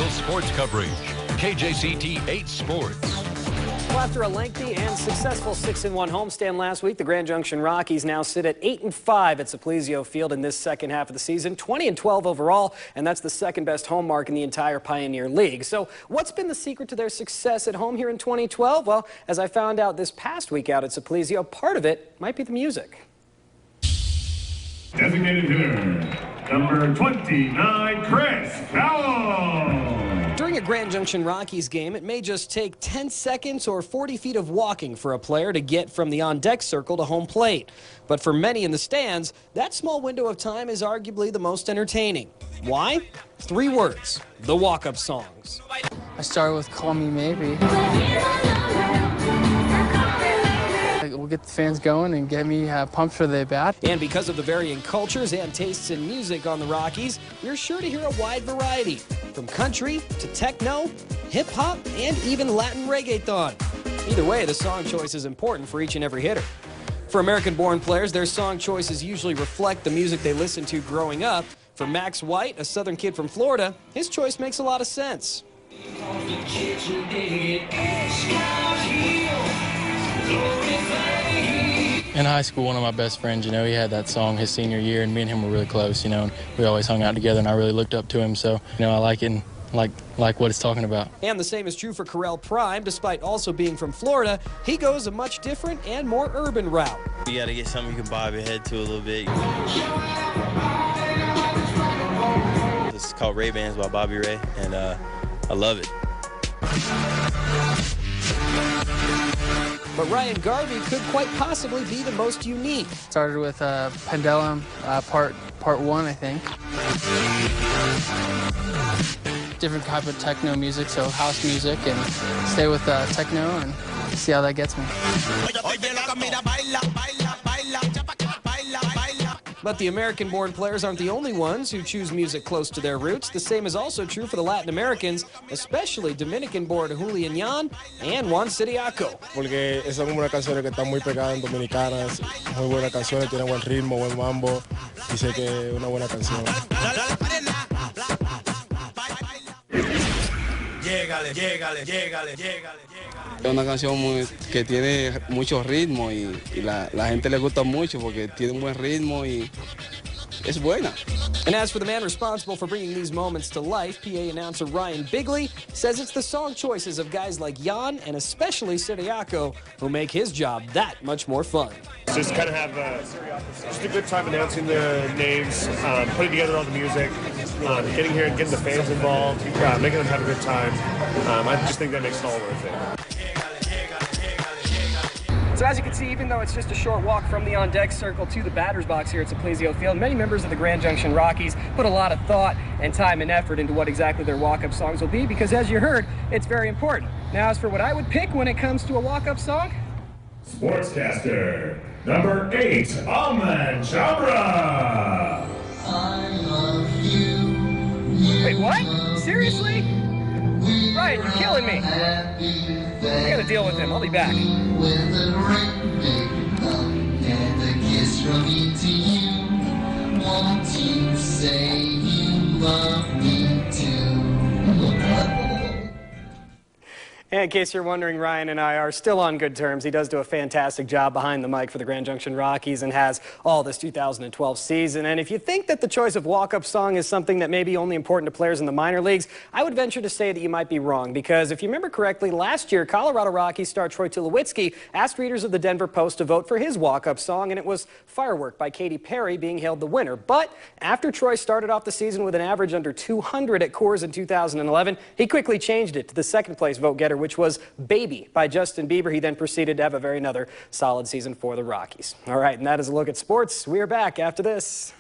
local sports coverage. KJCT 8 Sports. Well, after a lengthy and successful 6-1 homestand last week, the Grand Junction Rockies now sit at 8-5 at Supplesio Field in this second half of the season, 20-12 overall, and that's the second best home mark in the entire Pioneer League. So what's been the secret to their success at home here in 2012? Well, as I found out this past week out at Supplesio, part of it might be the music. Designated hitter, number 29, Chris Powell. During a Grand Junction Rockies game, it may just take 10 seconds or 40 feet of walking for a player to get from the on-deck circle to home plate. But for many in the stands, that small window of time is arguably the most entertaining. Why? 3 words: the walk-up songs. I started with Call Me Maybe. We'll get the fans going and get me pumped for the bat. And because of the varying cultures and tastes in music on the Rockies, you're sure to hear a wide variety, from country to techno, hip-hop, and even Latin reggaeton. Either way, the song choice is important for each and every hitter. For American-born players, their song choices usually reflect the music they listened to growing up. For Max White, a Southern kid from Florida, his choice makes a lot of sense. In high school, one of my best friends, he had that song his senior year, and me and him were really close, and we always hung out together, and I really looked up to him, so, I like it and like what it's talking about. And the same is true for Carell Prime. Despite also being from Florida, he goes a much different and more urban route. You got to get something you can bob your head to a little bit. This is called Ray-Bans by Bobby Ray, and I love it. But Ryan Garvey could quite possibly be the most unique. Started with Pendulum part 1, I think. Different type of techno music, so house music, and stay with techno and see how that gets me. But the American-born players aren't the only ones who choose music close to their roots. The same is also true for the Latin Americans, especially Dominican-born Julian Yan and Juan Siriaco. Porque esas son unas canciones que están muy pegadas en Dominicanas, muy buenas canciones, tienen buen ritmo, buen mambo, y sé que es una buena canción. Llégale, llégale, llégale, llégale. Es una canción que tiene mucho ritmo y la gente le gusta mucho porque tiene un buen ritmo y es buena. And as for the man responsible for bringing these moments to life, PA announcer Ryan Bigley says it's the song choices of guys like Jan and especially Siriaco who make his job that much more fun. Just kind of have just a good time announcing the names, putting together all the music, getting here and getting the fans involved, making them have a good time. I just think that makes it all worth it. So as you can see, even though it's just a short walk from the on-deck circle to the batter's box here at Supplesio Field, many members of the Grand Junction Rockies put a lot of thought and time and effort into what exactly their walk-up songs will be, because as you heard, it's very important. Now, as for what I would pick when it comes to a walk-up song, Sportscaster, number 8, Alman Chabra. Wait, what? Seriously? Ryan, you're killing me. I gotta deal with him. I'll be back. And in case you're wondering, Ryan and I are still on good terms. He does do a fantastic job behind the mic for the Grand Junction Rockies and has all this 2012 season. And if you think that the choice of walk-up song is something that may be only important to players in the minor leagues, I would venture to say that you might be wrong. Because if you remember correctly, last year, Colorado Rockies star Troy Tulowitzki asked readers of the Denver Post to vote for his walk-up song, and it was Firework by Katy Perry being hailed the winner. But after Troy started off the season with an average under 200 at Coors in 2011, he quickly changed it to the second-place vote-getter, which was Baby by Justin Bieber. He then proceeded to have another solid season for the Rockies. All right, and that is a look at sports. We are back after this.